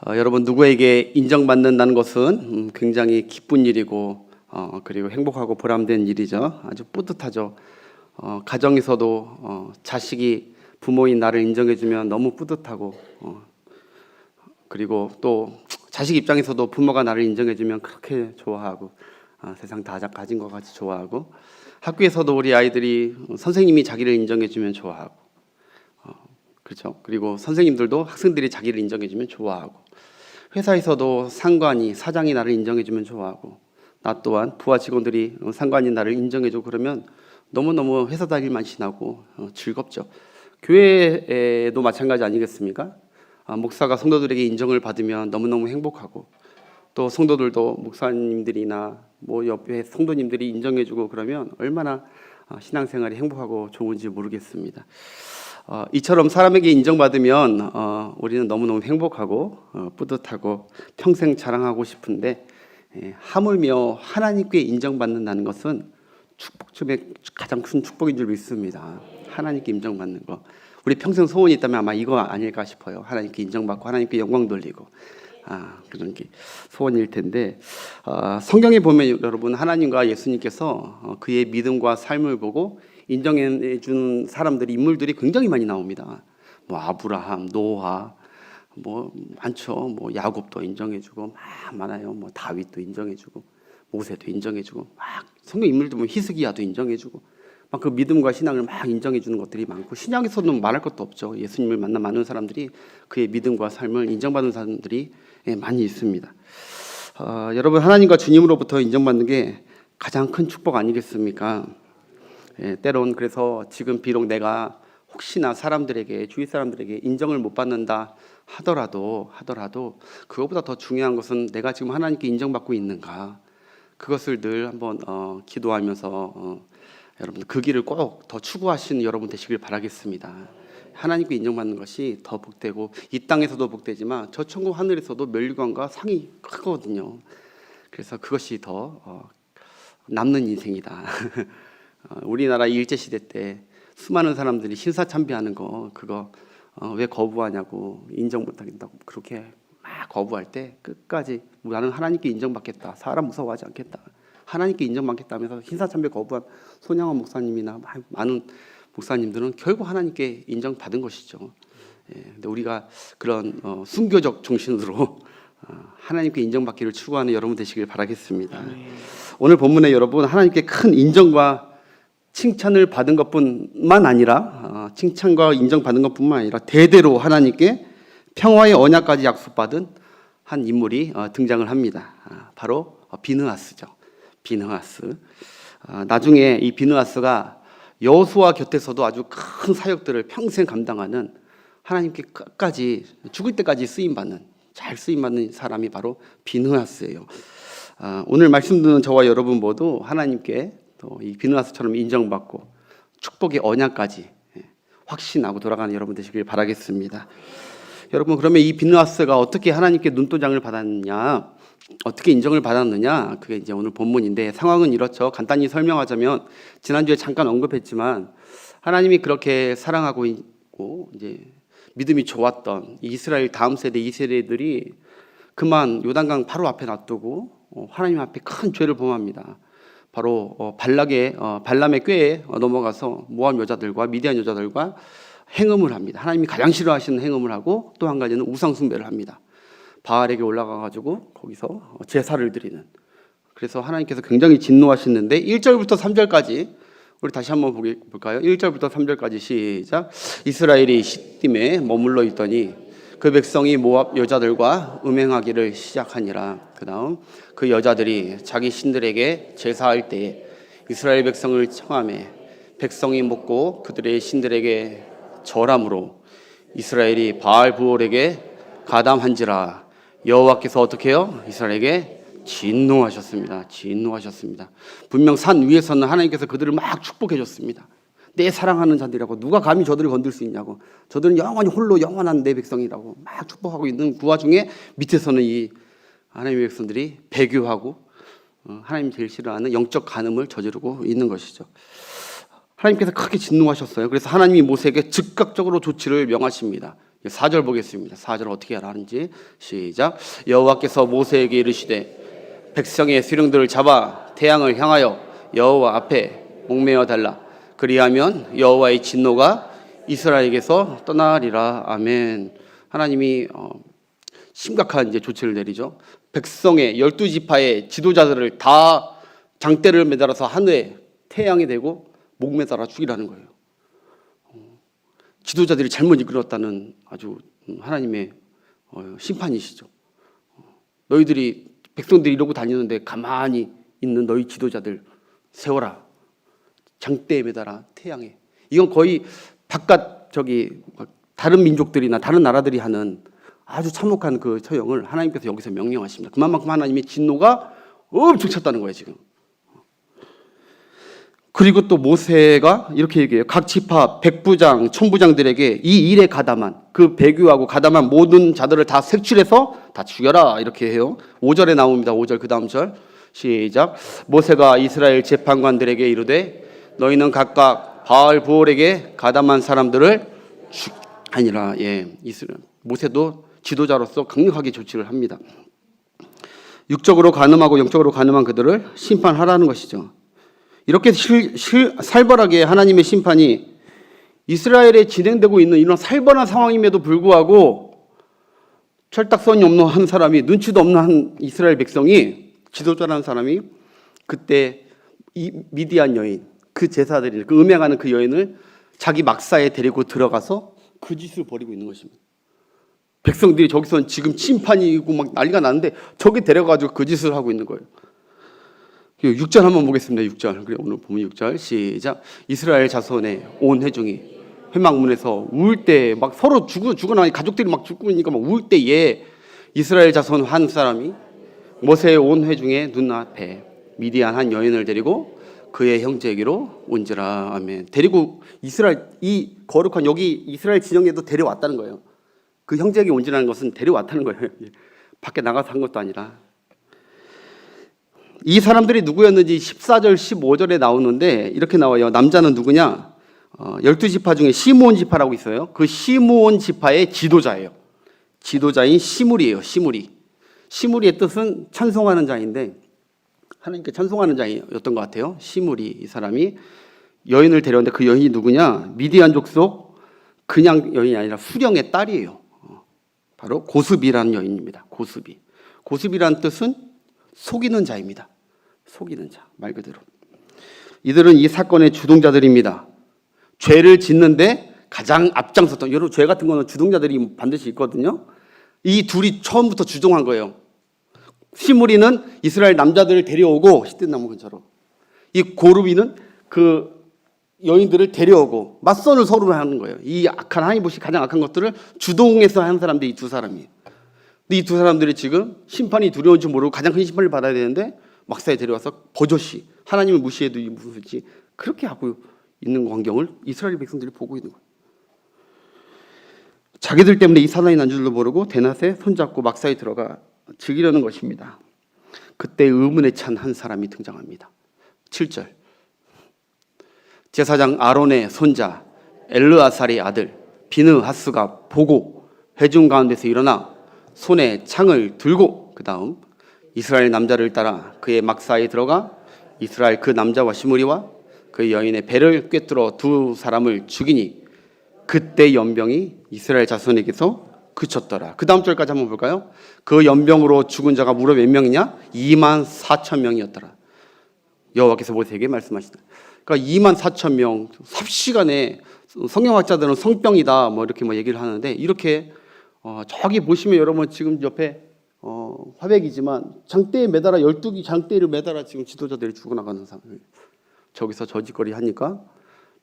여러분 누구에게 인정받는다는 것은 굉장히 기쁜 일이고 그리고 행복하고 보람된 일이죠. 아주 뿌듯하죠. 가정에서도 자식이 부모인 나를 인정해주면 너무 뿌듯하고 그리고 또 자식 입장에서도 부모가 나를 인정해주면 그렇게 좋아하고 세상 다 가진 것 같이 좋아하고 학교에서도 우리 아이들이 선생님이 자기를 인정해주면 좋아하고 그렇죠. 그리고 선생님들도 학생들이 자기를 인정해주면 좋아하고 회사에서도 상관이 사장이 나를 인정해주면 좋아하고 나 또한 부하 직원들이 상관이 나를 인정해주고 그러면 너무너무 회사 다닐만 신나고 즐겁죠. 교회에도 마찬가지 아니겠습니까? 목사가 성도들에게 인정을 받으면 너무너무 행복하고 또 성도들도 목사님들이나 뭐 옆에 성도님들이 인정해주고 그러면 얼마나 신앙생활이 행복하고 좋은지 모르겠습니다. 이처럼 사람에게 인정받으면 우리는 너무너무 행복하고 뿌듯하고 평생 자랑하고 싶은데 하물며 하나님께 인정받는다는 것은 축복 중에 가장 큰 축복인 줄 믿습니다. 하나님께 인정받는 거. 우리 평생 소원이 있다면 아마 이거 아닐까 싶어요. 하나님께 인정받고 하나님께 영광 돌리고 그런 게 소원일 텐데 성경에 보면 여러분 하나님과 예수님께서 그의 믿음과 삶을 보고 인정해 준 사람들이 인물들이 굉장히 많이 나옵니다. 뭐 아브라함, 노아, 뭐 많죠. 뭐 야곱도 인정해주고 막 많아요. 뭐 다윗도 인정해주고 모세도 인정해주고 막 성경 인물들 보면 히스기야도 인정해주고 막 그 믿음과 신앙을 막 인정해주는 것들이 많고 신약에서는 말할 것도 없죠. 예수님을 만나 많은 사람들이 그의 믿음과 삶을 인정받는 사람들이 많이 있습니다. 여러분 하나님과 주님으로부터 인정받는 게 가장 큰 축복 아니겠습니까? 때론 그래서 지금 비록 내가 혹시나 사람들에게 주위 사람들에게 인정을 못 받는다 하더라도 그것보다 더 중요한 것은 내가 지금 하나님께 인정받고 있는가 그것을 늘 한번 기도하면서 여러분 그 길을 꼭 더 추구하시는 여러분 되시길 바라겠습니다. 하나님께 인정받는 것이 더 복되고 이 땅에서도 복되지만 저 천국 하늘에서도 멸류관과 상이 크거든요. 그래서 그것이 더 남는 인생이다. 우리나라 일제시대 때 수많은 사람들이 신사참배하는 거 그거 왜 거부하냐고 인정 못하겠다고 그렇게 막 거부할 때 끝까지 나는 하나님께 인정받겠다. 사람 무서워하지 않겠다. 하나님께 인정받겠다면서 신사참배 거부한 손양원 목사님이나 많은 목사님들은 결국 하나님께 인정받은 것이죠. 근데 우리가 그런 순교적 정신으로 하나님께 인정받기를 추구하는 여러분 되시길 바라겠습니다. 오늘 본문에 여러분 하나님께 큰 인정과 칭찬을 받은 것뿐만 아니라 칭찬과 인정받은 것뿐만 아니라 대대로 하나님께 평화의 언약까지 약속받은 한 인물이 등장을 합니다. 바로 비느하스죠. 비느하스. 나중에 이 비느하스가 여호수아 곁에서도 아주 큰 사역들을 평생 감당하는 하나님께 끝까지 죽을 때까지 쓰임받는 잘 쓰임받는 사람이 바로 비느하스예요. 오늘 말씀 듣는 저와 여러분 모두 하나님께 또 이 비느하스처럼 인정받고 축복의 언약까지 확신하고 돌아가는 여러분 되시길 바라겠습니다. 여러분 그러면 이 비느하스가 어떻게 하나님께 눈도장을 받았냐? 어떻게 인정을 받았느냐? 그게 이제 오늘 본문인데 상황은 이렇죠. 간단히 설명하자면 지난주에 잠깐 언급했지만 하나님이 그렇게 사랑하고 있고 이제 믿음이 좋았던 이스라엘 다음 세대 이 세대들이 그만 요단강 바로 앞에 놔두고 하나님 앞에 큰 죄를 범합니다. 바로 발람의 꾀에 넘어가서 모압 여자들과 미디안 여자들과 행음을 합니다. 하나님이 가장 싫어하시는 행음을 하고 또 한 가지는 우상 숭배를 합니다. 바알에게 올라가 가지고 거기서 제사를 드리는. 그래서 하나님께서 굉장히 진노하시는데 1절부터 3절까지 우리 다시 한번 볼까요? 1절부터 3절까지 시작. 이스라엘이 시딤에 머물러 있더니 그 백성이 모압 여자들과 음행하기를 시작하니라. 그다음 그 여자들이 자기 신들에게 제사할 때에 이스라엘 백성을 청하매 백성이 묻고 그들의 신들에게 절함으로 이스라엘이 바알 부올에게 가담한지라. 여호와께서 어떻게 해요? 이스라엘에게 진노하셨습니다. 진노하셨습니다. 분명 산 위에서는 하나님께서 그들을 막 축복해 줬습니다. 내 사랑하는 자들이라고 누가 감히 저들을 건들 수 있냐고. 저들은 영원히 홀로 영원한 내 백성이라고 막 축복하고 있는 그 와중에 밑에서는 이 하나님의 백성들이 배교하고 하나님 제일 싫어하는 영적 간음을 저지르고 있는 것이죠. 하나님께서 크게 진노하셨어요. 그래서 하나님이 모세에게 즉각적으로 조치를 명하십니다. 4절 보겠습니다. 4절 어떻게 하라는지 시작. 여호와께서 모세에게 이르시되 백성의 수령들을 잡아 태양을 향하여 여호와 앞에 목매어 달라. 그리하면 여호와의 진노가 이스라엘에게서 떠나리라. 아멘. 하나님이 심각한 이제 조치를 내리죠. 백성의 12지파의 지도자들을 다 장대를 매달아서 하늘에 태양이 되고 목매달아 죽이라는 거예요. 지도자들이 잘못 이끌었다는 아주 하나님의 심판이시죠. 너희들이 백성들이 이러고 다니는데 가만히 있는 너희 지도자들 세워라. 장대에 매달아 태양에. 이건 거의 바깥 다른 민족들이나 다른 나라들이 하는 아주 참혹한 그 처형을 하나님께서 여기서 명령하십니다. 그만큼 하나님의 진노가 엄청 찼다는 거예요 지금. 그리고 또 모세가 이렇게 얘기해요. 각 지파 백부장, 천부장들에게 이 일에 가담한 그 배교하고 가담한 모든 자들을 다 색출해서 다 죽여라 이렇게 해요. 5절에 나옵니다. 5절 그 다음 절 시작. 모세가 이스라엘 재판관들에게 이르되 너희는 각각 바알 부올에게 가담한 사람들을 아니라 모세도 지도자로서 강력하게 조치를 합니다. 육적으로 간음하고 영적으로 간음한 그들을 심판하라는 것이죠. 이렇게 살벌하게 하나님의 심판이 이스라엘에 진행되고 있는 이런 살벌한 상황임에도 불구하고 철딱선이 없는 한 사람이, 눈치도 없는 한 이스라엘 백성이, 지도자라는 사람이 그때 이 미디안 여인, 그 제사들이 그 음행하는 그 여인을 자기 막사에 데리고 들어가서 그 짓을 벌이고 있는 것입니다. 백성들이 저기서 지금 심판이고 막 난리가 나는데 저기 데려가지고 그 짓을 하고 있는 거예요. 6절 한번 보겠습니다. 6절. 그래 오늘 보면 6절 시작. 이스라엘 자손의 온 회중이 회막문에서 울 때 막 서로 죽어나니 가족들이 막 죽고 있으니까 막 울 때에 이스라엘 자손 한 사람이 모세의 온 회중의 눈앞에 미디안 한 여인을 데리고 그의 형제에게로 온지라. 아멘. 데리고 이스라엘 이 거룩한 여기 이스라엘 진영에도 데려왔다는 거예요. 그 형제에게 온지라는 것은 데려왔다는 거예요. 밖에 나가서 한 것도 아니라. 이 사람들이 누구였는지 14절 15절에 나오는데 이렇게 나와요. 남자는 누구냐? 12지파 중에 시므온 지파라고 있어요. 그 시므온 지파의 지도자예요. 지도자인 시므리예요. 시므리의 뜻은 찬송하는 자인데 하나님께 찬송하는 자였던 것 같아요. 시므리 이 사람이 여인을 데려왔는데 그 여인이 누구냐? 미디안 족속 그냥 여인이 아니라 수령의 딸이에요. 바로 고스비라는 여인입니다. 고스비라는 뜻은 속이는 자입니다. 속이는 자, 말 그대로. 이들은 이 사건의 주동자들입니다. 죄를 짓는데 가장 앞장섰던, 여러분 죄 같은 거는 주동자들이 반드시 있거든요. 이 둘이 처음부터 주동한 거예요. 시므리는 이스라엘 남자들을 데려오고 시든 나무 근처로, 이 고르비는 그 여인들을 데려오고 맞선을 서로 하는 거예요. 이 악한 하나님보시 가장 악한 것들을 주동해서 하는 사람들이 이 두 사람이에요. 근데 이 두 사람들이 지금 심판이 두려운 줄 모르고 가장 큰 심판을 받아야 되는데 막사에 데려와서 버젓이 하나님을 무시해도 무슨 그렇게 하고 있는 광경을 이스라엘 백성들이 보고 있는 거예요. 자기들 때문에 이 사단이 난 줄도 모르고 대낮에 손잡고 막사에 들어가 즐기려는 것입니다. 그때 의문에 찬 한 사람이 등장합니다. 7절. 제사장 아론의 손자 엘르아살의 아들 비느하스가 보고 회중 가운데서 일어나 손에 창을 들고 그 다음 이스라엘 남자를 따라 그의 막사에 들어가 이스라엘 그 남자와 시므리와 그 여인의 배를 꿰뚫어 두 사람을 죽이니 그때 연병이 이스라엘 자손에게서 그쳤더라. 그 다음 절까지 한번 볼까요? 그 연병으로 죽은 자가 무려 몇 명이냐? 24,000명이었더라. 여호와께서 모세에게 말씀하시다. 그러니까 24,000명 삽시간에 성경학자들은 성병이다 뭐 이렇게 뭐 얘기를 하는데 이렇게 저기 보시면 여러분 지금 옆에 화백이지만 장대에 매달아 12기 장대를 매달아 지금 지도자들이 죽어나가는 상황. 저기서 저짓거리 하니까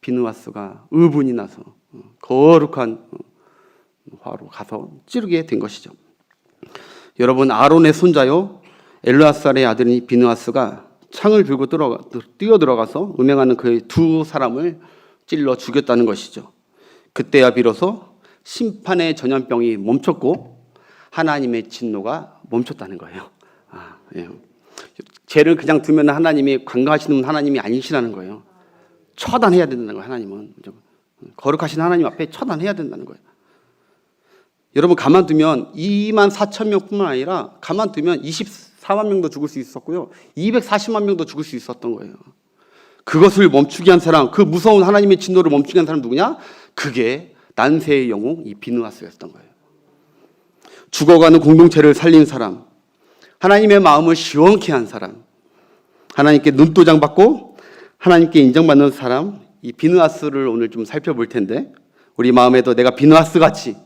비느하스가 의분이 나서 거룩한 화로 가서 찌르게 된 것이죠. 여러분 아론의 손자요 엘르아살의 아들인 비느하스가 창을 들고 뛰어 들어가서 음행하는 그 두 사람을 찔러 죽였다는 것이죠. 그때야 비로소 심판의 전염병이 멈췄고 하나님의 진노가 멈췄다는 거예요. 예. 죄를 그냥 두면 하나님이 관가하시는 하나님이 아니시라는 거예요. 처단해야 된다는 거예요. 하나님은 거룩하신 하나님 앞에 처단해야 된다는 거예요. 여러분 가만두면 2만 4천 명뿐만 아니라 가만두면 24만 명도 죽을 수 있었고요. 240만 명도 죽을 수 있었던 거예요. 그것을 멈추게 한 사람, 그 무서운 하나님의 진노를 멈추게 한 사람 누구냐? 그게 난세의 영웅 이 비느하스였던 거예요. 죽어가는 공동체를 살린 사람, 하나님의 마음을 시원케 한 사람, 하나님께 눈도장 받고 하나님께 인정받는 사람, 이 비느하스를 오늘 좀 살펴볼 텐데, 우리 마음에도 내가 비느하스 같이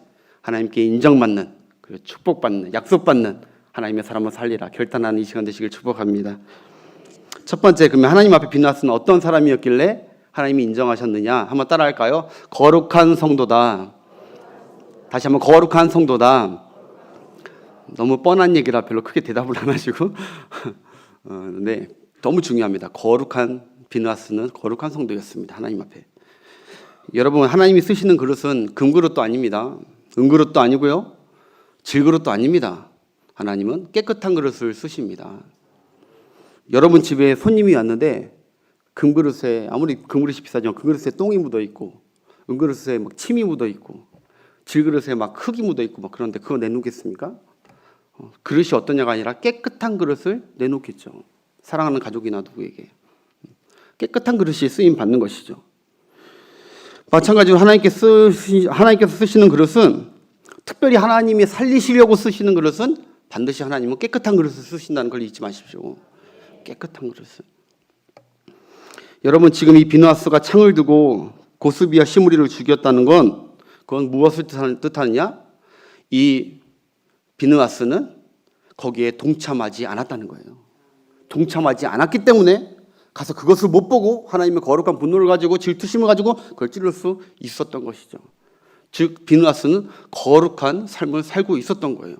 하나님께 인정받는, 그리고 축복받는, 약속받는 하나님의 사람을 살리라 결단하는 이 시간 되시길 축복합니다. 첫 번째, 그러면 하나님 앞에 비느하스는 어떤 사람이었길래 하나님이 인정하셨느냐? 한번 따라할까요? 거룩한 성도다. 다시 한번, 거룩한 성도다. 너무 뻔한 얘기라 별로 크게 대답을 안 하시고 네, 너무 중요합니다. 거룩한 비느하스는 거룩한 성도였습니다. 하나님 앞에. 여러분, 하나님이 쓰시는 그릇은 금그릇도 아닙니다. 은그릇도 아니고요, 질그릇도 아닙니다. 하나님은 깨끗한 그릇을 쓰십니다. 여러분 집에 손님이 왔는데 금그릇에, 아무리 금그릇이 비싸지만 금그릇에 똥이 묻어 있고, 은그릇에 막 침이 묻어 있고, 질그릇에 막 흙이 묻어 있고 막 그런데 그거 내놓겠습니까? 그릇이 어떠냐가 아니라 깨끗한 그릇을 내놓겠죠. 사랑하는 가족이나 누구에게 깨끗한 그릇이 쓰임 받는 것이죠. 마찬가지로 하나님께서 쓰시는 그릇은, 특별히 하나님이 살리시려고 쓰시는 그릇은 반드시 하나님은 깨끗한 그릇을 쓰신다는 걸 잊지 마십시오. 깨끗한 그릇을. 여러분, 지금 이 비느하스가 창을 두고 고스비와 시므리를 죽였다는 건, 그건 무엇을 뜻하느냐? 이 비느하스는 거기에 동참하지 않았다는 거예요. 동참하지 않았기 때문에 가서 그것을 못 보고 하나님의 거룩한 분노를 가지고 질투심을 가지고 그걸 찌를 수 있었던 것이죠. 즉 비느하스는 거룩한 삶을 살고 있었던 거예요.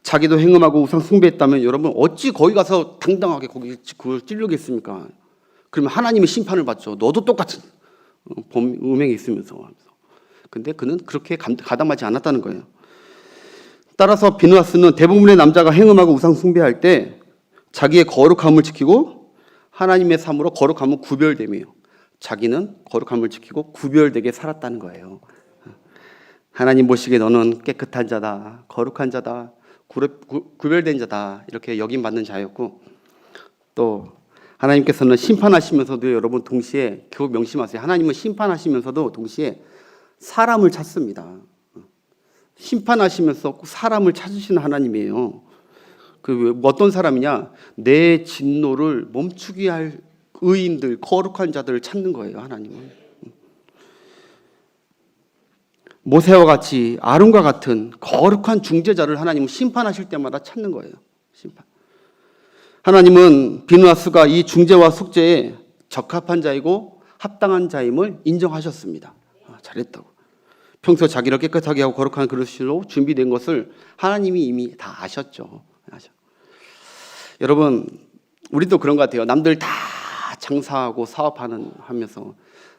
자기도 행음하고 우상 숭배했다면 여러분 어찌 거기 가서 당당하게 거기 그걸 찌르겠습니까? 그러면 하나님의 심판을 받죠. 너도 똑같은 음행이 있으면서. 근데 그는 그렇게 가담하지 않았다는 거예요. 따라서 비느하스는 대부분의 남자가 행음하고 우상 숭배할 때 자기의 거룩함을 지키고 하나님의 삶으로 거룩함을 구별되며 자기는 거룩함을 지키고 구별되게 살았다는 거예요. 하나님 보시기에 너는 깨끗한 자다, 거룩한 자다, 구별된 자다, 이렇게 여김받는 자였고, 또 하나님께서는 심판하시면서도 여러분 동시에, 그 명심하세요. 하나님은 심판하시면서도 동시에 사람을 찾습니다. 심판하시면서 사람을 찾으시는 하나님이에요. 그 어떤 사람이냐? 내 진노를 멈추게 할 의인들, 거룩한 자들을 찾는 거예요. 하나님은. 모세와 같이 아론과 같은 거룩한 중재자를 하나님은 심판하실 때마다 찾는 거예요. 심판. 하나님은 비느하스가 이 중재와 속죄에 적합한 자이고 합당한 자임을 인정하셨습니다. 잘했다고. 평소 자기를 깨끗하게 하고 거룩한 그릇으로 준비된 것을 하나님이 이미 다 아셨죠. 여러분, 우리도 그런 것 같아요. 남들 다 장사하고 하면서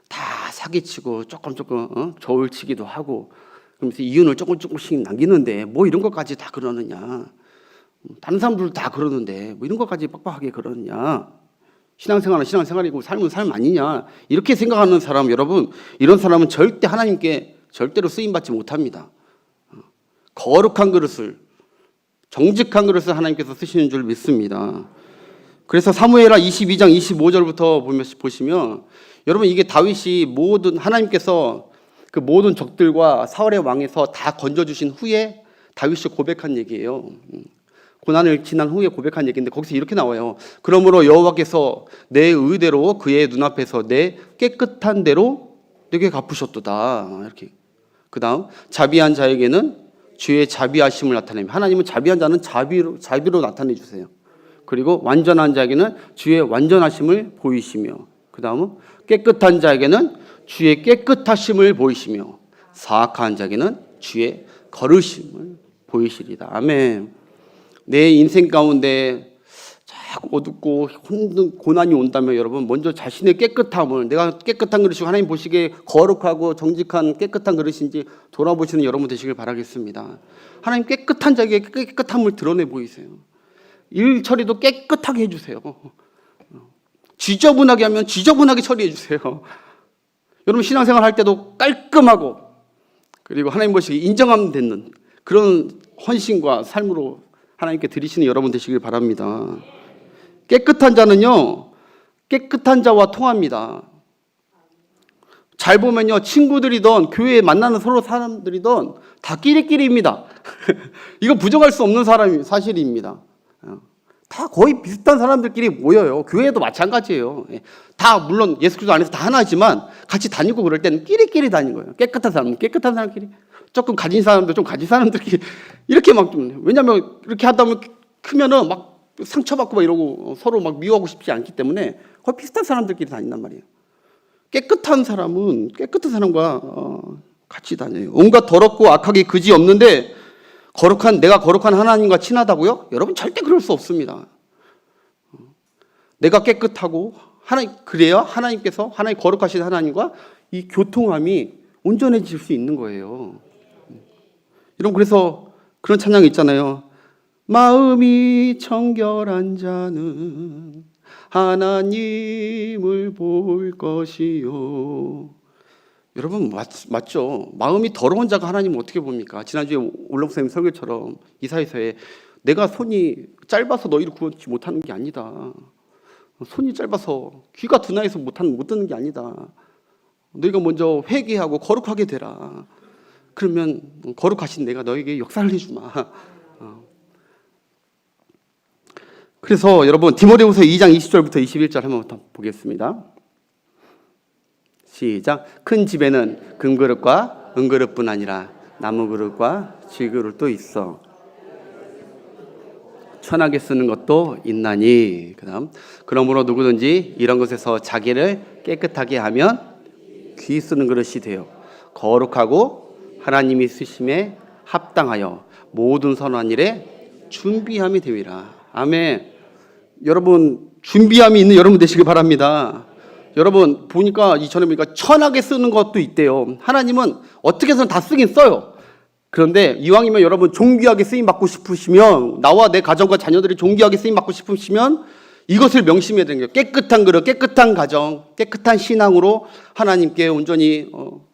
다 사기치고 조금 저울치기도 하고, 그러면서 이윤을 조금씩 남기는데 뭐 이런 것까지 다 그러느냐? 다른 사람들도 다 그러는데 뭐 이런 것까지 빡빡하게 그러느냐? 신앙생활은 신앙생활이고 삶은 삶 아니냐? 이렇게 생각하는 사람, 여러분, 이런 사람은 절대 하나님께 절대로 쓰임받지 못합니다. 거룩한 그릇을, 정직한 그릇을 하나님께서 쓰시는 줄 믿습니다. 그래서 사무엘하 22장 25절부터 보시면 여러분, 이게 다윗이 하나님께서 그 모든 적들과 사울의 왕에서 다 건져주신 후에 다윗이 고백한 얘기예요. 고난을 지난 후에 고백한 얘기인데 거기서 이렇게 나와요. 그러므로 여호와께서 내 의대로 그의 눈앞에서 내 깨끗한 대로 내게 갚으셨도다. 이렇게. 그 다음, 자비한 자에게는 주의 자비하심을 나타내며, 하나님은 자비한 자는 자비로 나타내 주세요. 그리고 완전한 자에게는 주의 완전하심을 보이시며, 그 다음은 깨끗한 자에게는 주의 깨끗하심을 보이시며, 사악한 자에게는 주의 거르심을 보이시리다. 아멘. 내 인생 가운데 자꾸 어둡고 힘든 고난이 온다면 여러분, 먼저 자신의 깨끗함을, 내가 깨끗한 그릇이 하나님 보시기에 거룩하고 정직한 깨끗한 그릇인지 돌아보시는 여러분 되시길 바라겠습니다. 하나님 깨끗한 자에게 깨끗함을 드러내 보이세요. 일 처리도 깨끗하게 해주세요. 지저분하게 하면 지저분하게 처리해 주세요. 여러분, 신앙생활 할 때도 깔끔하고 그리고 하나님 보시기 인정하면 되는 그런 헌신과 삶으로 하나님께 드리시는 여러분 되시길 바랍니다. 깨끗한 자는요, 깨끗한 자와 통합니다. 잘 보면요, 친구들이든 교회에 만나는 서로 사람들이든 다 끼리끼리입니다. 이거 부정할 수 없는 사실입니다. 다 거의 비슷한 사람들끼리 모여요. 교회도 마찬가지예요. 다 물론 예수 그리스도 안에서 다 하나지만 같이 다니고 그럴 때는 끼리끼리 다니는 거예요. 깨끗한 사람은 깨끗한 사람끼리, 조금 가진 사람들 좀 가진 사람들끼리 이렇게 막 좀, 왜냐하면 이렇게 하다 보면 크면은 막 상처받고 막 이러고 서로 막 미워하고 싶지 않기 때문에 거의 비슷한 사람들끼리 다닌단 말이에요. 깨끗한 사람은 깨끗한 사람과 같이 다녀요. 온갖 더럽고 악하기 그지 없는데 내가 거룩한 하나님과 친하다고요? 여러분 절대 그럴 수 없습니다. 내가 깨끗하고 그래야 하나님께서 하나님 거룩하신 하나님과 이 교통함이 온전해질 수 있는 거예요. 여러분 그래서 그런 찬양이 있잖아요. 마음이 정결한 자는 하나님을 볼 것이요. 여러분 맞죠? 마음이 더러운 자가 하나님을 어떻게 봅니까? 지난주에 올롱쌤 설교처럼 이사야서에 내가 손이 짧아서 너희를 구원치 못하는 게 아니다. 손이 짧아서 귀가 둔하여서 못 듣는 게 아니다. 너희가 먼저 회개하고 거룩하게 되라. 그러면 거룩하신 내가 너에게 역사를 해주마. 그래서 여러분 디모데후서 2장 20절부터 21절 한번 보겠습니다. 시작. 큰 집에는 금그릇과 은그릇뿐 아니라 나무그릇과 질그릇도 있어 천하게 쓰는 것도 있나니. 그다음 그러므로 누구든지 이런 것에서 자기를 깨끗하게 하면 귀 쓰는 그릇이 되어 거룩하고 하나님이 쓰심에 합당하여 모든 선한 일에 준비함이 되리라. 아멘. 여러분 준비함이 있는 여러분 되시길 바랍니다. 여러분 보니까 이전에 보니까 천하게 쓰는 것도 있대요. 하나님은 어떻게 해서는 다 쓰긴 써요. 그런데 이왕이면 여러분 존귀하게 쓰임 받고 싶으시면, 나와 내 가정과 자녀들이 존귀하게 쓰임 받고 싶으시면 이것을 명심해야 되는 거예요. 깨끗한 그릇, 깨끗한 가정, 깨끗한 신앙으로 하나님께 온전히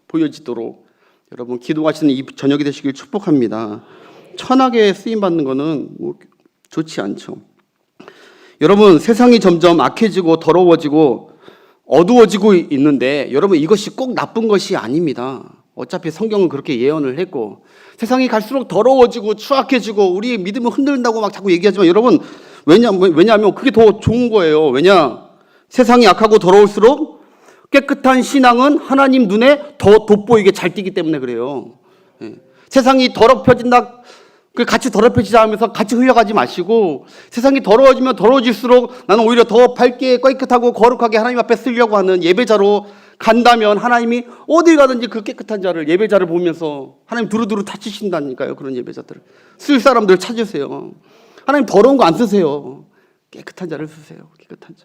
보여지도록 여러분 기도하시는 이 저녁이 되시길 축복합니다. 천하게 쓰임 받는 거는 좋지 않죠. 여러분 세상이 점점 악해지고 더러워지고 어두워지고 있는데 여러분 이것이 꼭 나쁜 것이 아닙니다. 어차피 성경은 그렇게 예언을 했고 세상이 갈수록 더러워지고 추악해지고 우리의 믿음을 흔들린다고 막 자꾸 얘기하지만 여러분 왜냐하면 그게 더 좋은 거예요. 왜냐? 세상이 악하고 더러울수록 깨끗한 신앙은 하나님 눈에 더 돋보이게 잘 띄기 때문에 그래요. 세상이 더럽혀진다 같이 더럽혀지자 하면서 같이 흘려가지 마시고 세상이 더러워지면 더러워질수록 나는 오히려 더 밝게 깨끗하고 거룩하게 하나님 앞에 쓰려고 하는 예배자로 간다면 하나님이 어딜 가든지 그 깨끗한 자를 예배자를 보면서 하나님 두루두루 찾으신다니까요. 그런 예배자들을 쓸 사람들 찾으세요. 하나님 더러운 거 안 쓰세요. 깨끗한 자를 쓰세요. 깨끗한 자.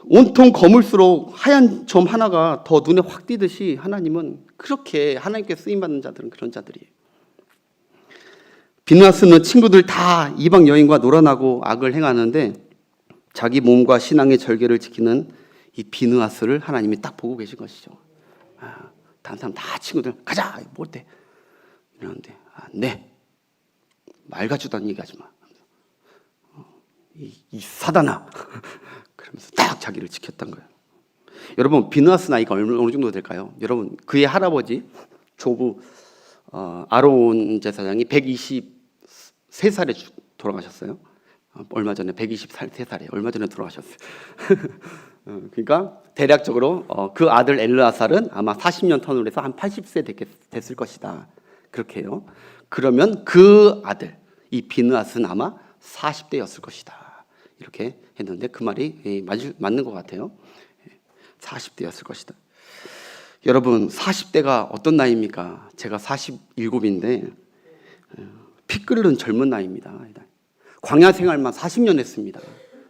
온통 거물수록 하얀 점 하나가 더 눈에 확 띄듯이 하나님은 그렇게 하나님께 쓰임받는 자들은 그런 자들이에요. 비누아스는 친구들 다 이방 여인과 놀아나고 악을 행하는데 자기 몸과 신앙의 절개를 지키는 이 비누아스를 하나님이 딱 보고 계신 것이죠. 다른 사람 다 친구들 가자 뭐 어때 이러는데 네 말 같지도 않은 얘기하지 마. 이 사단아 그러면서 딱 자기를 지켰던 거예요. 여러분 비누아스 나이가 어느 정도 될까요? 여러분 그의 할아버지 조부 아론 제사장이 123살에 돌아가셨어요. 얼마 전에 123살에 얼마 전에 돌아가셨어요. 그러니까 대략적으로 그 아들 엘르아살은 아마 40년 턴으로 해서 한 80세 됐을 것이다. 그렇게 해요. 그러면 그 아들 이 비느앗은 아마 40대였을 것이다. 이렇게 했는데 그 말이 맞는 것 같아요. 40대였을 것이다. 여러분 40대가 어떤 나이입니까? 제가 47인데 피 끓는 젊은 나이입니다. 광야 생활만 40년 했습니다.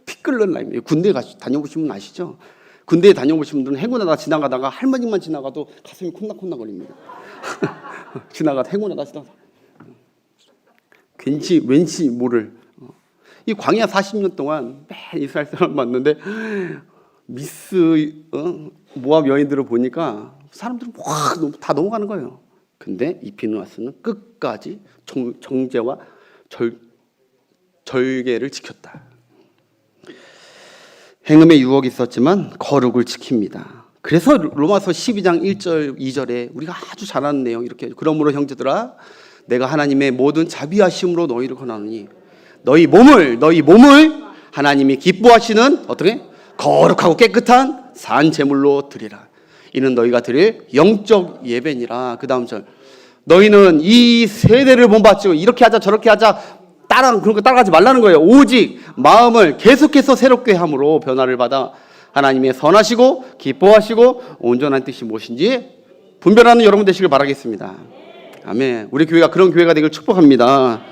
피 끓는 나이입니다. 군대 다녀보신 분 아시죠? 군대에 다녀보신 분들은 행군하다 지나가다가 할머니만 지나가도 가슴이 콩닥콩닥 거립니다. 지나가다 행군하다 지나가다 왠지 모를 이 광야 40년 동안 매일 이스라엘 사람 봤는데 미스 모압 여인들을 보니까 사람들은 다 넘어가는 거예요. 근데 이 비느하스는 끝까지 정죄와 절개를 지켰다. 행음의 유혹이 있었지만 거룩을 지킵니다. 그래서 로마서 12장 1절 2절에 우리가 아주 잘 아는 내용, 이렇게 그러므로 형제들아 내가 하나님의 모든 자비하심으로 너희를 권하노니 너희 몸을 하나님이 기뻐하시는 어떻게 거룩하고 깨끗한 산 제물로 드리라. 이는 너희가 드릴 영적 예배니라. 그 다음 절, 너희는 이 세대를 본받지고 이렇게 하자 저렇게 하자 그런 거 따라가지 말라는 거예요. 오직 마음을 계속해서 새롭게 함으로 변화를 받아 하나님의 선하시고 기뻐하시고 온전한 뜻이 무엇인지 분별하는 여러분 되시길 바라겠습니다. 아멘. 우리 교회가 그런 교회가 되길 축복합니다.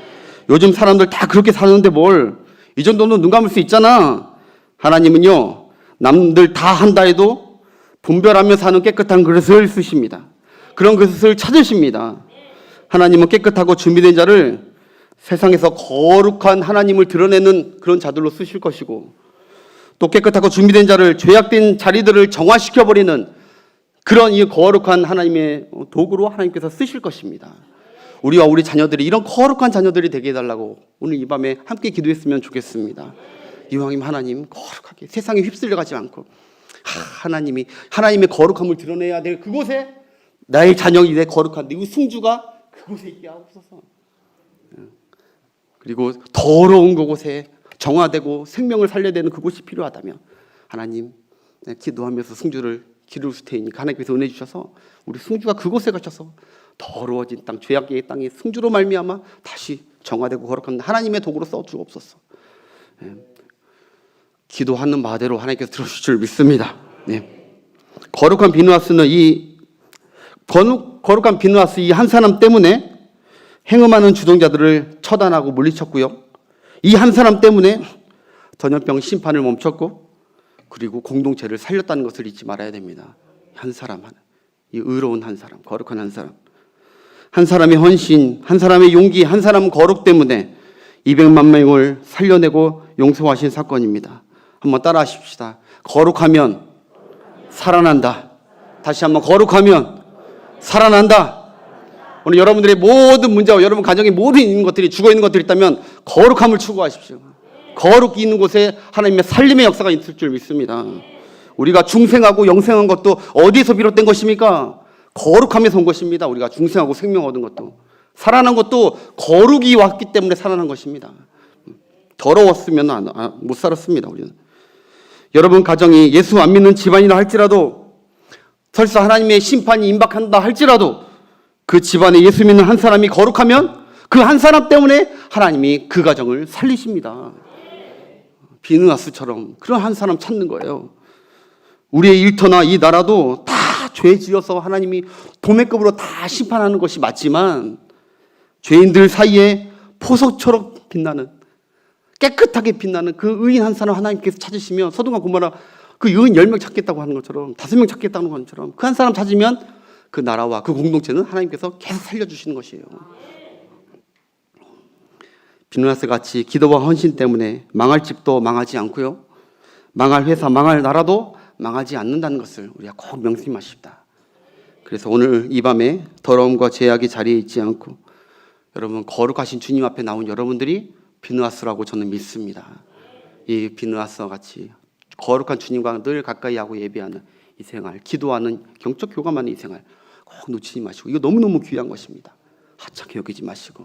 요즘 사람들 다 그렇게 사는데 뭘 이 정도는 눈 감을 수 있잖아. 하나님은요, 남들 다 한다 해도 분별하며 사는 깨끗한 그릇을 쓰십니다. 그런 그릇을 찾으십니다. 하나님은 깨끗하고 준비된 자를 세상에서 거룩한 하나님을 드러내는 그런 자들로 쓰실 것이고, 또 깨끗하고 준비된 자를 죄악된 자리들을 정화시켜버리는 그런 이 거룩한 하나님의 도구로 하나님께서 쓰실 것입니다. 우리와 우리 자녀들이 이런 거룩한 자녀들이 되게 해달라고 오늘 이 밤에 함께 기도했으면 좋겠습니다. 이왕이면 하나님 거룩하게 세상에 휩쓸려가지 않고 하나님의 거룩함을 드러내야 될 그곳에 나의 자녀이 내 거룩한 내 승주가 그곳에 있게 하옵소서. 그리고 더러운 그곳에 정화되고 생명을 살려야 되는 그곳이 필요하다면 하나님 기도하면서 승주를 기를 테니까 하나님께서 은혜 주셔서 우리 승주가 그곳에 가셔서 더러워진 땅, 죄악의 땅에 승주로 말미암아 다시 정화되고 거룩한 하나님의 도구로 써주옵소서. 기도하는 바대로 하나님께서 들어주실 줄 믿습니다. 거룩한 비느하스는 거룩한 비느하스 이 한 사람 때문에 행음하는 주동자들을 처단하고 물리쳤고요. 이 한 사람 때문에 전염병 심판을 멈췄고, 그리고 공동체를 살렸다는 것을 잊지 말아야 됩니다. 한 사람, 이 의로운 한 사람, 거룩한 한 사람, 한 사람의 헌신, 한 사람의 용기, 한 사람 거룩 때문에 200만 명을 살려내고 용서하신 사건입니다. 한번 따라하십시다. 거룩하면 살아난다. 다시 한번, 거룩하면 살아난다. 오늘 여러분들의 모든 문제와 여러분 가정에 모든 있는 것들이, 죽어 있는 것들이 있다면 거룩함을 추구하십시오. 거룩이 있는 곳에 하나님의 살림의 역사가 있을 줄 믿습니다. 우리가 중생하고 영생한 것도 어디에서 비롯된 것입니까? 거룩함에서 온 것입니다. 우리가 중생하고 생명 얻은 것도, 살아난 것도 거룩이 왔기 때문에 살아난 것입니다. 더러웠으면 못 살았습니다. 우리는. 여러분 가정이 예수 안 믿는 집안이라 할지라도, 설사 하나님의 심판이 임박한다 할지라도, 그 집안에 예수 믿는 한 사람이 거룩하면 그 한 사람 때문에 하나님이 그 가정을 살리십니다. 비느하스처럼 그런 한 사람 찾는 거예요. 우리의 일터나 이 나라도 다 죄 지어서 하나님이 도매급으로 다 심판하는 것이 맞지만, 죄인들 사이에 보석처럼 빛나는, 깨끗하게 빛나는 그 의인 한 사람 하나님께서 찾으시면, 소돔과 고모라 그 의인 10명 찾겠다고 하는 것처럼, 5명 찾겠다는 것처럼 그 한 사람 찾으면 그 나라와 그 공동체는 하나님께서 계속 살려주시는 것이에요. 비느하스 같이 기도와 헌신 때문에 망할 집도 망하지 않고요, 망할 회사, 망할 나라도 망하지 않는다는 것을 우리가 꼭 명심하십시다. 그래서 오늘 이 밤에 더러움과 죄악의 자리에 있지 않고 여러분 거룩하신 주님 앞에 나온 여러분들이 비느하스라고 저는 믿습니다. 이 비느하스와 같이 거룩한 주님과 늘 가까이 하고 예배하는 이 생활, 기도하는 경적 교감하는 이 생활 꼭 놓치지 마시고, 이거 너무너무 귀한 것입니다. 하찮게 여기지 마시고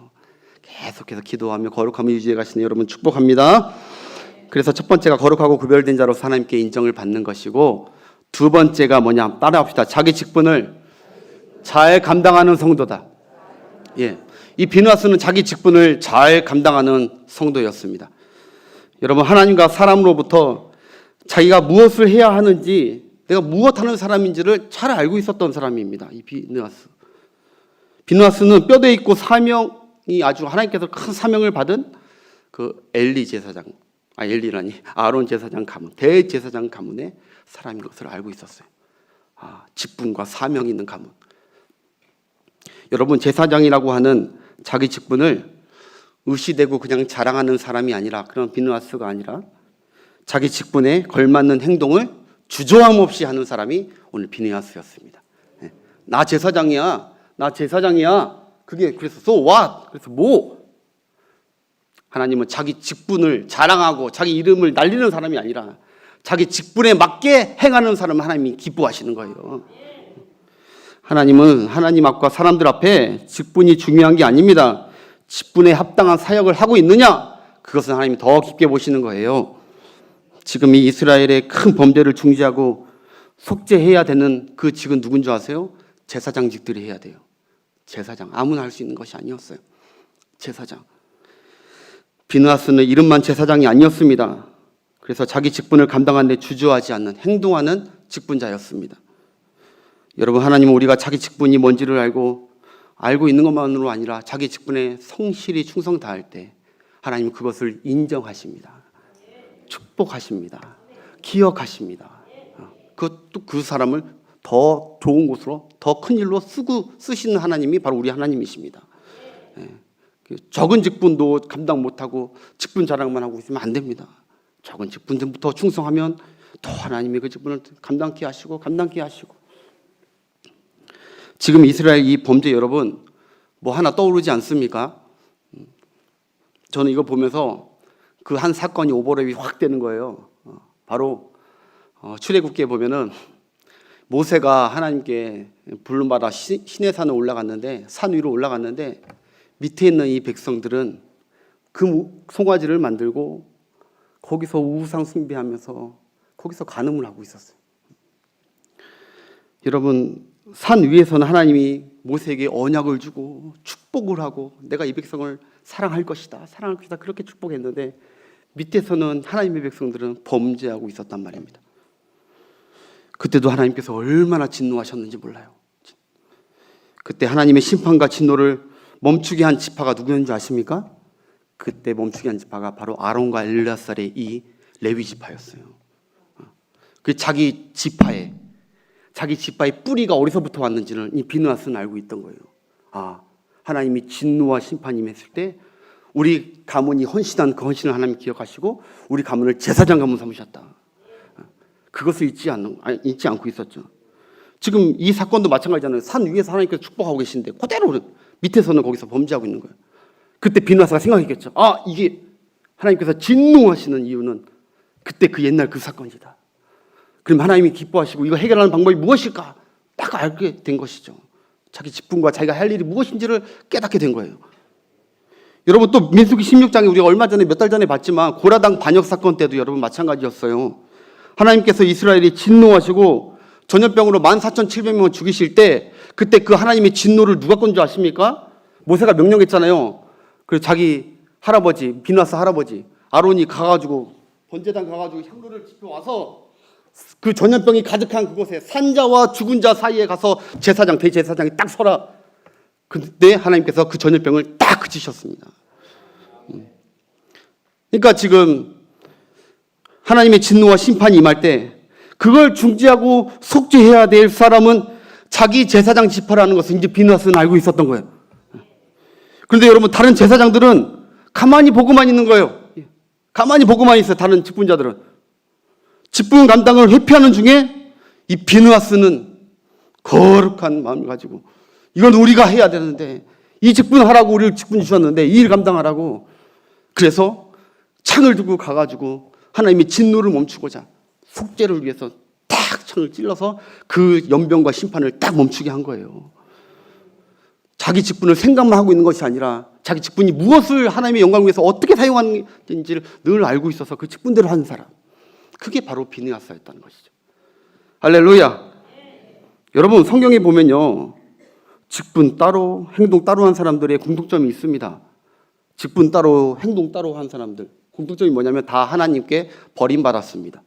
계속해서 기도하며 거룩함을 유지해 가시는 여러분 축복합니다. 그래서 첫 번째가 거룩하고 구별된 자로 하나님께 인정을 받는 것이고, 두 번째가 뭐냐, 따라합시다. 자기 직분을 잘 감당하는 성도다. 이 비느하스는 자기 직분을 잘 감당하는 성도였습니다. 여러분, 하나님과 사람으로부터 자기가 무엇을 해야 하는지, 내가 무엇하는 사람인지를 잘 알고 있었던 사람입니다. 이 비느하스는 뼈대 있고 사명이 아주, 하나님께서 큰 사명을 받은 그 아론 제사장 가문, 대제사장 가문의 사람인 것을 알고 있었어요. 직분과 사명이 있는 가문. 여러분, 제사장이라고 하는 자기 직분을 의시되고 그냥 자랑하는 사람이 아니라, 그런 비느하스가 아니라 자기 직분에 걸맞는 행동을 주저함 없이 하는 사람이 오늘 비느하스였습니다. 나 제사장이야, 나 제사장이야. 그게 그래서 so what? 그래서 뭐? 하나님은 자기 직분을 자랑하고 자기 이름을 날리는 사람이 아니라 자기 직분에 맞게 행하는 사람을 하나님이 기뻐하시는 거예요. 하나님은 하나님 앞과 사람들 앞에 직분이 중요한 게 아닙니다. 직분에 합당한 사역을 하고 있느냐? 그것은 하나님이 더 깊게 보시는 거예요. 지금 이 이스라엘의 큰 범죄를 중지하고 속죄해야 되는 그 직은 누군 줄 아세요? 제사장직들이 해야 돼요. 제사장. 아무나 할 수 있는 것이 아니었어요. 제사장. 비느하스는 이름만 제사장이 아니었습니다. 그래서 자기 직분을 감당하는 데 주저하지 않는 행동하는 직분자였습니다. 여러분, 하나님은 우리가 자기 직분이 뭔지를 알고 있는 것만으로 아니라 자기 직분에 성실히 충성 다할 때 하나님은 그것을 인정하십니다. 축복하십니다. 기억하십니다. 그것도 그 사람을 더 좋은 곳으로 더 큰 일로 쓰시는 하나님이 바로 우리 하나님이십니다. 적은 직분도 감당 못하고 직분 자랑만 하고 있으면 안 됩니다. 적은 직분부터 충성하면 더 하나님이 그 직분을 감당케 하시고 지금 이스라엘 이 범죄 여러분 뭐 하나 떠오르지 않습니까? 저는 이거 보면서 그 한 사건이 오버랩이 확 되는 거예요. 바로 출애굽기에 보면은 모세가 하나님께 부름받아 시내 산에 올라갔는데 산 위로 올라갔는데 밑에 있는 이 백성들은 그 송아지를 만들고 거기서 우상 숭배하면서 거기서 간음을 하고 있었어요. 여러분, 산 위에서는 하나님이 모세에게 언약을 주고 축복을 하고 내가 이 백성을 사랑할 것이다 그렇게 축복했는데 밑에서는 하나님의 백성들은 범죄하고 있었단 말입니다. 그때도 하나님께서 얼마나 진노하셨는지 몰라요. 그때 하나님의 심판과 진노를 멈추게 한 지파가 누구였는지 아십니까? 그때 멈추게 한 지파가 바로 아론과 엘르야살의 이 레위 지파였어요. 그 자기 지파의 뿌리가 어디서부터 왔는지는 이 비느하스는 알고 있던 거예요. 하나님이 진노와 심판이 임했을 때 우리 가문이 헌신한 그 헌신을 하나님 기억하시고 우리 가문을 제사장 가문 삼으셨다. 그것을 잊지 않고 있었죠. 지금 이 사건도 마찬가지잖아요. 산 위에서 하나님께서 축복하고 계신데 그대로 밑에서는 거기서 범죄하고 있는 거예요. 그때 비느하스가 생각했겠죠. 이게 하나님께서 진노하시는 이유는 그때 그 옛날 그 사건이다. 그럼 하나님이 기뻐하시고 이거 해결하는 방법이 무엇일까? 딱 알게 된 것이죠. 자기 직분과 자기가 할 일이 무엇인지를 깨닫게 된 거예요. 여러분, 또 민수기 16장에 우리가 얼마 전에 몇 달 전에 봤지만 고라당 반역 사건 때도 여러분 마찬가지였어요. 하나님께서 이스라엘이 진노하시고 전염병으로 14,700명을 죽이실 때 그때 그 하나님의 진노를 누가 건 줄 아십니까? 모세가 명령했잖아요. 그래서 자기 할아버지, 비느하스 할아버지 아론이 가가지고 번제단 가가지고 향로를 지펴와서 그 전염병이 가득한 그곳에 산자와 죽은 자 사이에 가서 대제사장이 딱 서라. 그때 하나님께서 그 전염병을 딱 그치셨습니다. 그러니까 지금 하나님의 진노와 심판이 임할 때 그걸 중지하고 속죄해야 될 사람은 자기 제사장 지파라는 것을 이제 비느하스는 알고 있었던 거예요. 그런데 여러분, 다른 제사장들은 가만히 보고만 있는 거예요. 가만히 보고만 있어요. 다른 직분자들은. 직분 감당을 회피하는 중에 이 비느하스는 거룩한 마음을 가지고 이건 우리가 해야 되는데 이 직분 하라고 우리를 직분 주셨는데 이 일 감당하라고. 그래서 창을 들고 가가지고 하나님의 진노를 멈추고자 속죄를 위해서 딱 창을 찔러서 그 연병과 심판을 딱 멈추게 한 거예요. 자기 직분을 생각만 하고 있는 것이 아니라 자기 직분이 무엇을 하나님의 영광을 위해서 어떻게 사용하는지를 늘 알고 있어서 그 직분대로 하는 사람. 그게 바로 비느하스였다는 것이죠. 할렐루야. 여러분, 성경에 보면요, 직분 따로 행동 따로 한 사람들의 공통점이 있습니다. 직분 따로 행동 따로 한 사람들 공통점이 뭐냐면 다 하나님께 버림받았습니다.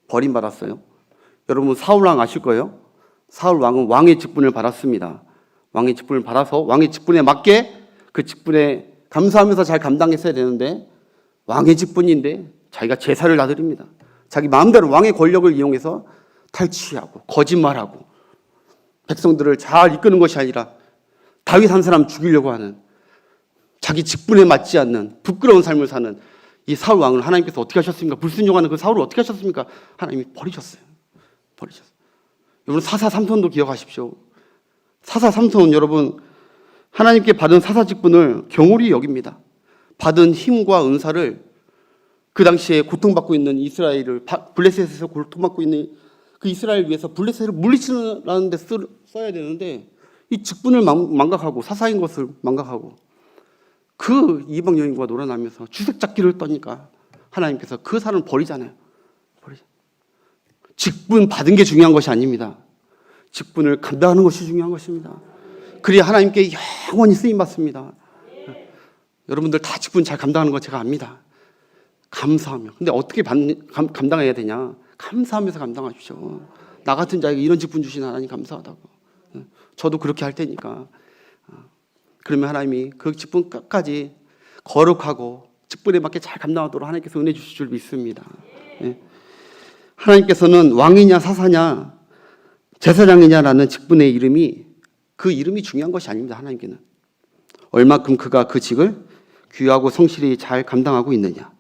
버림받았어요. 여러분, 사울왕 아실 거예요. 사울왕은 왕의 직분을 받았습니다. 왕의 직분을 받아서 왕의 직분에 맞게 그 직분에 감사하면서 잘 감당했어야 되는데 왕의 직분인데 자기가 제사를 나드립니다. 자기 마음대로 왕의 권력을 이용해서 탈취하고 거짓말하고 백성들을 잘 이끄는 것이 아니라 다윗 한 사람 죽이려고 하는 자기 직분에 맞지 않는 부끄러운 삶을 사는 이 사울 왕을 하나님께서 어떻게 하셨습니까? 불순종하는 그 사울을 어떻게 하셨습니까? 하나님이 버리셨어요. 여러분, 사사 삼손도 기억하십시오. 사사 삼손 여러분 하나님께 받은 사사 직분을 경홀히 여깁니다. 받은 힘과 은사를 그 당시에 고통받고 있는 이스라엘을 블레셋에서 고통받고 있는 그 이스라엘 위해서 블레셋을 물리치는 데 써야 되는데 이 직분을 망각하고 사사인 것을 망각하고 그 이방 여인과 놀아나면서 주색잡기를 떠니까 하나님께서 그 사람을 버리잖아요. 직분 받은 게 중요한 것이 아닙니다. 직분을 감당하는 것이 중요한 것입니다. 그래야 하나님께 영원히 쓰임받습니다. 여러분들 다 직분 잘 감당하는 거 제가 압니다. 감사하며. 근데 어떻게 감당해야 되냐? 감사하면서 감당하십시오. 나 같은 자에게 이런 직분 주신 하나님 감사하다고. 저도 그렇게 할 테니까. 그러면 하나님이 그 직분 끝까지 거룩하고 직분에 맞게 잘 감당하도록 하나님께서 은혜 주실 줄 믿습니다. 하나님께서는 왕이냐 사사냐 제사장이냐라는 직분의 이름이 그 이름이 중요한 것이 아닙니다. 하나님께는 얼마큼 그가 그 직을 귀하고 성실히 잘 감당하고 있느냐,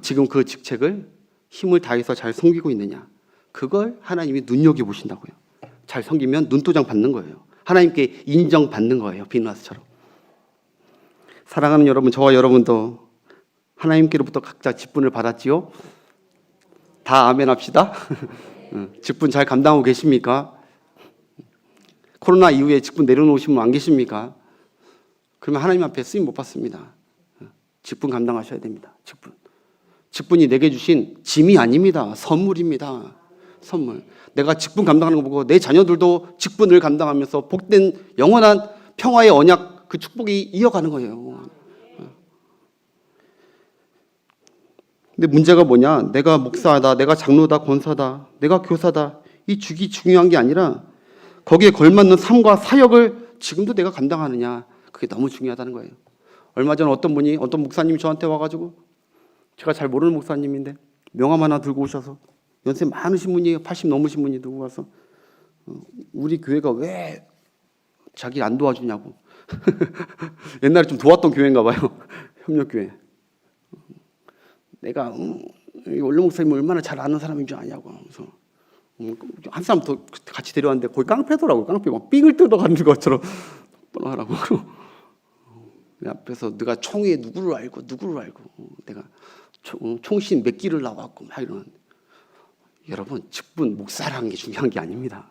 지금 그 직책을 힘을 다해서 잘 섬기고 있느냐, 그걸 하나님이 눈여겨보신다고요. 잘 섬기면 눈도장 받는 거예요. 하나님께 인정받는 거예요. 비누아스처럼. 사랑하는 여러분, 저와 여러분도 하나님께로부터 각자 직분을 받았지요? 다 아멘 합시다. 직분 잘 감당하고 계십니까? 코로나 이후에 직분 내려놓으신 분 안 계십니까? 그러면 하나님 앞에 쓰임 못 받습니다. 직분 감당하셔야 됩니다. 직분이 내게 주신 짐이 아닙니다. 선물입니다. 선물. 내가 직분 감당하는 거 보고 내 자녀들도 직분을 감당하면서 복된 영원한 평화의 언약, 그 축복이 이어가는 거예요. 근데 문제가 뭐냐? 내가 목사다, 내가 장로다, 권사다, 내가 교사다, 이 직이 중요한 게 아니라 거기에 걸맞는 삶과 사역을 지금도 내가 감당하느냐, 그게 너무 중요하다는 거예요. 얼마 전 어떤 목사님이 저한테 와가지고, 제가 잘 모르는 목사님인데 명함 하나 들고 오셔서, 연세 많으신 분이에요. 80 넘으신 분이 들고 와서 우리 교회가 왜 자기를 안 도와주냐고. 옛날에 좀 도왔던 교회인가 봐요. 협력교회. 내가 원로 목사님 얼마나 잘 아는 사람인 줄 아냐고. 그래서 한 사람 더 같이 데려왔는데 거의 깡패더라고요. 깡패 막 삥을 뜯어가는 것처럼 떠나라고. 내 앞에서 네가 총에 누구를 알고 내가 총신 몇 기를 나왔고 막 이러는데, 여러분 직분 목사라는 게 중요한 게 아닙니다.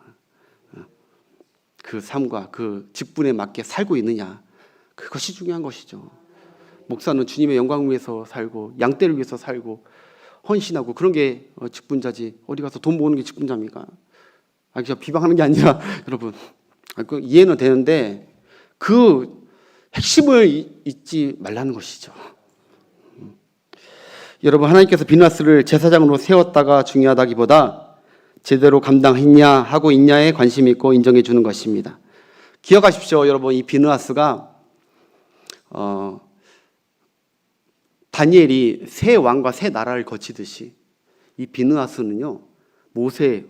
그 삶과 그 직분에 맞게 살고 있느냐, 그것이 중요한 것이죠. 목사는 주님의 영광을 위해서 살고 양떼를 위해서 살고 헌신하고 그런 게 직분자지, 어디 가서 돈 모으는 게 직분자입니까? 저 비방하는 게 아니라 여러분 이해는 되는데 그 핵심을 잊지 말라는 것이죠. 여러분, 하나님께서 비누아스를 제사장으로 세웠다가 중요하다기보다 제대로 감당했냐 하고 있냐에 관심 있고 인정해 주는 것입니다. 기억하십시오, 여러분. 이 비누아스가 다니엘이 새 왕과 새 나라를 거치듯이 이 비누아스는요, 모세의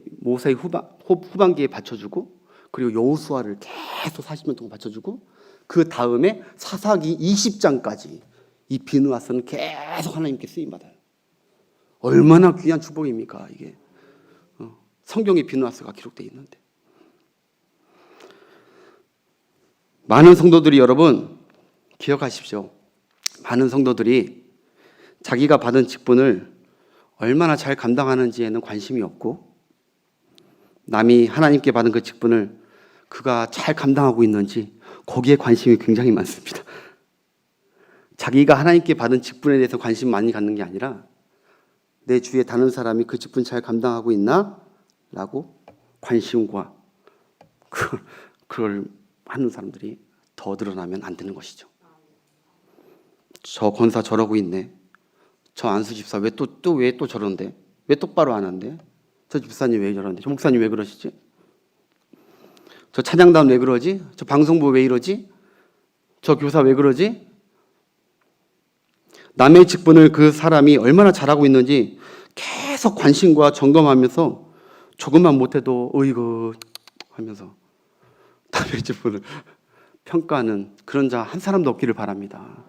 후반기에 받쳐주고, 그리고 여호수아를 계속 40년 동안 받쳐주고, 그 다음에 사사기 20장까지 이 비누아스는 계속 하나님께 쓰임받아요. 얼마나 귀한 축복입니까 이게. 성경에 비누아스가 기록되어 있는데. 많은 성도들이, 여러분 기억하십시오, 많은 성도들이 자기가 받은 직분을 얼마나 잘 감당하는지에는 관심이 없고, 남이 하나님께 받은 그 직분을 그가 잘 감당하고 있는지 거기에 관심이 굉장히 많습니다. 자기가 하나님께 받은 직분에 대해서 관심 많이 갖는 게 아니라 내 주위에 다른 사람이 그 직분 잘 감당하고 있나? 라고 관심과 그걸 하는 사람들이 더 늘어나면 안 되는 것이죠. 저 권사 저러고 있네. 저 안수 집사 왜 또 저런데? 왜 똑바로 안 한대? 저 집사님 왜 저런데? 저 목사님 왜 그러시지? 저 찬양단 왜 그러지? 저 방송부 왜 이러지? 저 교사 왜 그러지? 남의 직분을 그 사람이 얼마나 잘하고 있는지 계속 관심과 점검하면서 조금만 못해도 어이구 하면서 남의 직분을 평가하는 그런 자 한 사람도 없기를 바랍니다.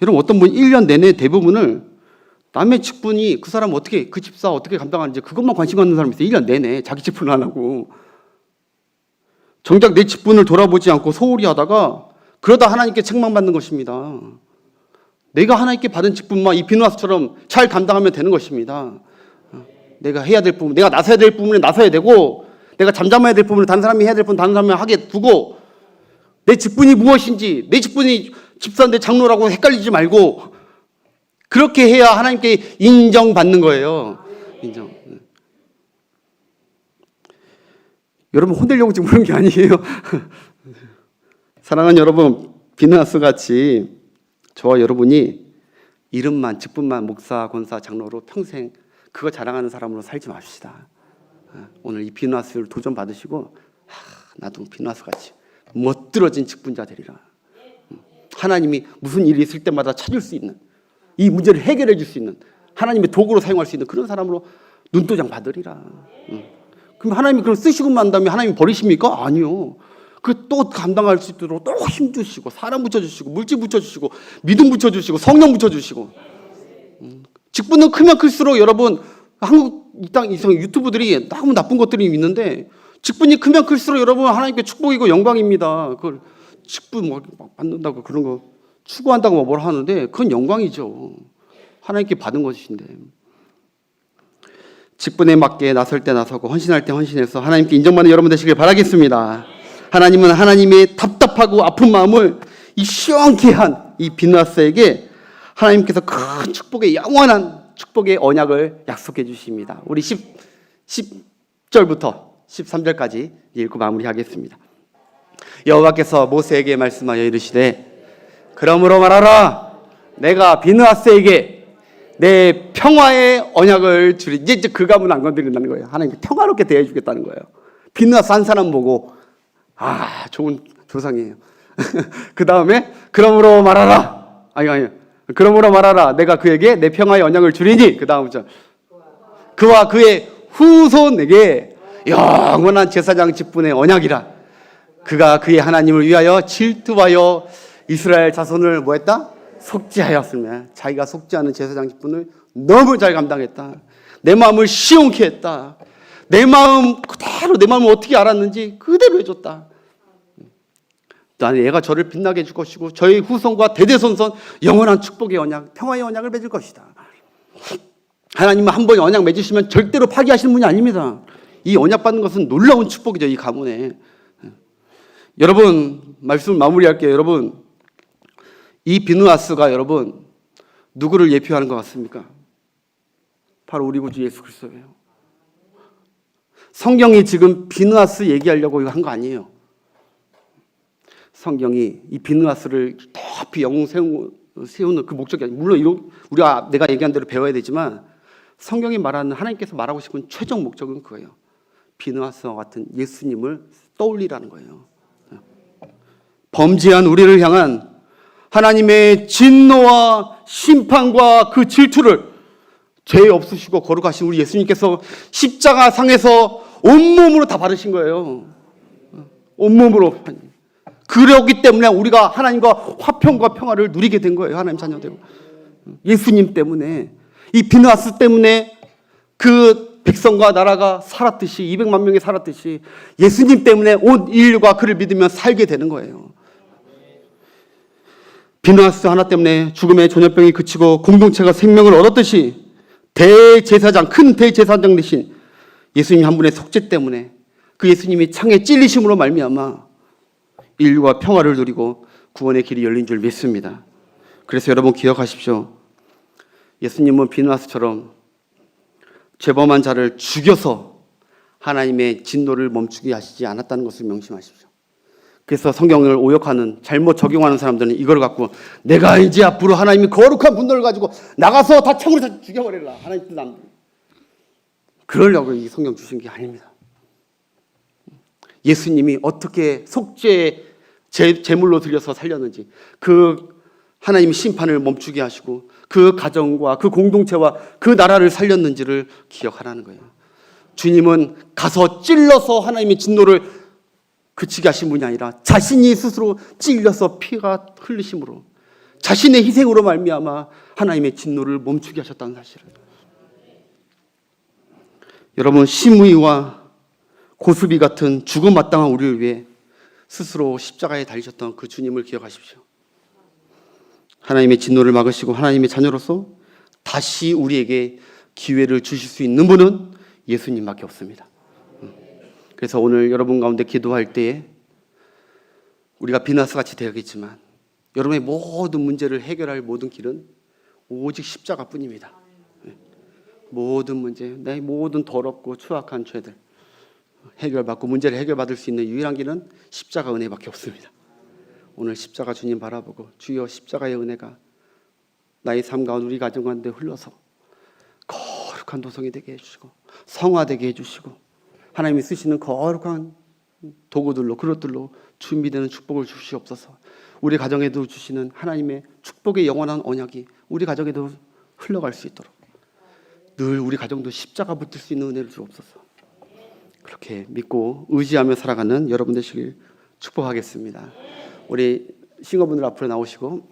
여러분, 어떤 분 1년 내내 대부분을 남의 직분이 그 사람 어떻게, 그 집사 어떻게 감당하는지 그것만 관심 갖는 사람이 있어요. 1년 내내 자기 직분을 안 하고. 정작 내 직분을 돌아보지 않고 소홀히 하다가 그러다 하나님께 책망받는 것입니다. 내가 하나님께 받은 직분만 이 비누아스처럼 잘 감당하면 되는 것입니다. 내가 해야 될 부분, 내가 나서야 될 부분에 나서야 되고, 내가 잠잠해야 될 부분을 다른 사람이 해야 될 부분 다른 사람이 하게 두고, 내 직분이 무엇인지, 내 직분이 집사인데 장로라고 헷갈리지 말고 그렇게 해야 하나님께 인정받는 거예요. 인정. 여러분 혼내려고 지금 그런 게 아니에요. 사랑하는 여러분, 비누아스 같이 저와 여러분이 이름만, 직분만 목사, 권사, 장로로 평생 그거 자랑하는 사람으로 살지 맙시다. 오늘 이 비누아스를 도전 받으시고 나도 비누아스 같이 멋들어진 직분자 되리라. 하나님이 무슨 일이 있을 때마다 찾을 수 있는, 이 문제를 해결해 줄 수 있는, 하나님의 도구로 사용할 수 있는 그런 사람으로 눈도장 받으리라. 그럼 하나님이 그럼 쓰시고 난 다음에 하나님이 버리십니까? 아니요. 그 또 감당할 수 있도록 또 힘 주시고, 사람 붙여주시고, 물질 붙여주시고, 믿음 붙여주시고, 성령 붙여주시고. 직분은 크면 클수록 여러분, 한국 이 땅 이상 유튜브들이 너무 나쁜 것들이 있는데, 직분이 크면 클수록 여러분 하나님께 축복이고 영광입니다. 그걸 직분 막 받는다고 그런 거 추구한다고 뭘 하는데 그건 영광이죠. 하나님께 받은 것인데. 직분에 맞게 나설 때 나서고 헌신할 때 헌신해서 하나님께 인정받는 여러분 되시길 바라겠습니다. 하나님은 하나님의 답답하고 아픈 마음을 이 시원케 한 이 비누아스에게 하나님께서 큰 축복의 영원한 축복의 언약을 약속해 주십니다. 우리 10절부터 13절까지 읽고 마무리하겠습니다. 여호와께서 모세에게 말씀하여 이르시되 그러므로 말하라 내가 비누아스에게 내 평화의 언약을 주리. 이제 그 가문 안 건드린다는 거예요. 하나님 평화롭게 대해 주겠다는 거예요. 비누아스 한 사람 보고 좋은 조상이에요. 그 다음에 그러므로 말하라. 아니 그러므로 말하라 내가 그에게 내 평화의 언약을 주리니. 그 다음 절 그와 그의 후손에게 영원한 제사장 직분의 언약이라. 그가 그의 하나님을 위하여 질투하여 이스라엘 자손을 뭐했다? 속죄하였으며 자기가 속죄하는 제사장 직분을 너무 잘 감당했다. 내 마음을 시원케 했다. 내 마음 그대로 내 마음을 어떻게 알았는지 그대로 해줬다. 나는 얘가 저를 빛나게 해줄 것이고 저의 후손과 대대손손 영원한 축복의 언약, 평화의 언약을 맺을 것이다. 하나님은 한 번 언약 맺으시면 절대로 파기하시는 분이 아닙니다. 이 언약 받는 것은 놀라운 축복이죠. 이 가문에. 여러분 말씀 마무리할게요. 여러분 이 비누아스가 여러분 누구를 예표하는 것 같습니까? 바로 우리 구주 예수 그리스도예요. 성경이 지금 비누아스 얘기하려고 한 거 아니에요. 성경이 이 비누아스를 높이 영웅 세우는 그 목적이 아니에요. 물론 내가 얘기한 대로 배워야 되지만 성경이 말하는 하나님께서 말하고 싶은 최종 목적은 그거예요. 비누아스와 같은 예수님을 떠올리라는 거예요. 범죄한 우리를 향한 하나님의 진노와 심판과 그 질투를 죄 없으시고 거룩하신 우리 예수님께서 십자가상에서 온몸으로 다 받으신 거예요. 온몸으로. 그러기 때문에 우리가 하나님과 화평과 평화를 누리게 된 거예요. 하나님 자녀되고. 예수님 때문에, 이 비누아스 때문에 그 백성과 나라가 살았듯이 200만 명이 살았듯이 예수님 때문에 온 인류가 그를 믿으며 살게 되는 거예요. 비누아스 하나 때문에 죽음의 전염병이 그치고 공동체가 생명을 얻었듯이 대제사장, 큰 대제사장 되신 예수님 한 분의 속죄 때문에 그 예수님이 창에 찔리심으로 말미암아 인류가 평화를 누리고 구원의 길이 열린 줄 믿습니다. 그래서 여러분 기억하십시오. 예수님은 비누아스처럼 죄범한 자를 죽여서 하나님의 진노를 멈추게 하시지 않았다는 것을 명심하십시오. 그래서 성경을 오역하는 잘못 적용하는 사람들은 이걸 갖고 내가 이제 앞으로 하나님이 거룩한 분노를 가지고 나가서 다 창으로 다 죽여버리라. 하나님 뜻 안. 그러려고 이 성경 주신 게 아닙니다. 예수님이 어떻게 속죄 제물로 드려서 살렸는지, 그 하나님의 심판을 멈추게 하시고 그 가정과 그 공동체와 그 나라를 살렸는지를 기억하라는 거예요. 주님은 가서 찔러서 하나님의 진노를 그치게 하신 분이 아니라 자신이 스스로 찔려서 피가 흘리심으로 자신의 희생으로 말미암아 하나님의 진노를 멈추게 하셨다는 사실을. 여러분 심의와 고수비 같은 죽음 마땅한 우리를 위해 스스로 십자가에 달리셨던 그 주님을 기억하십시오. 하나님의 진노를 막으시고 하나님의 자녀로서 다시 우리에게 기회를 주실 수 있는 분은 예수님밖에 없습니다. 그래서 오늘 여러분 가운데 기도할 때에 우리가 비나스같이 되었겠지만 여러분의 모든 문제를 해결할 모든 길은 오직 십자가뿐입니다. 모든 문제, 내 모든 더럽고 추악한 죄들 해결받고 문제를 해결받을 수 있는 유일한 길은 십자가 은혜밖에 없습니다. 오늘 십자가 주님 바라보고 주여 십자가의 은혜가 나의 삶 가운데 우리 가정 가운데 흘러서 거룩한 도성이 되게 해주시고 성화되게 해주시고 하나님이 쓰시는 거룩한 도구들로 그릇들로 준비되는 축복을 주시옵소서. 우리 가정에도 주시는 하나님의 축복의 영원한 언약이 우리 가정에도 흘러갈 수 있도록 늘 우리 가정도 십자가 붙들 수 있는 은혜를 주옵소서. 그렇게 믿고 의지하며 살아가는 여러분 되시길 축복하겠습니다. 우리 싱어분들 앞으로 나오시고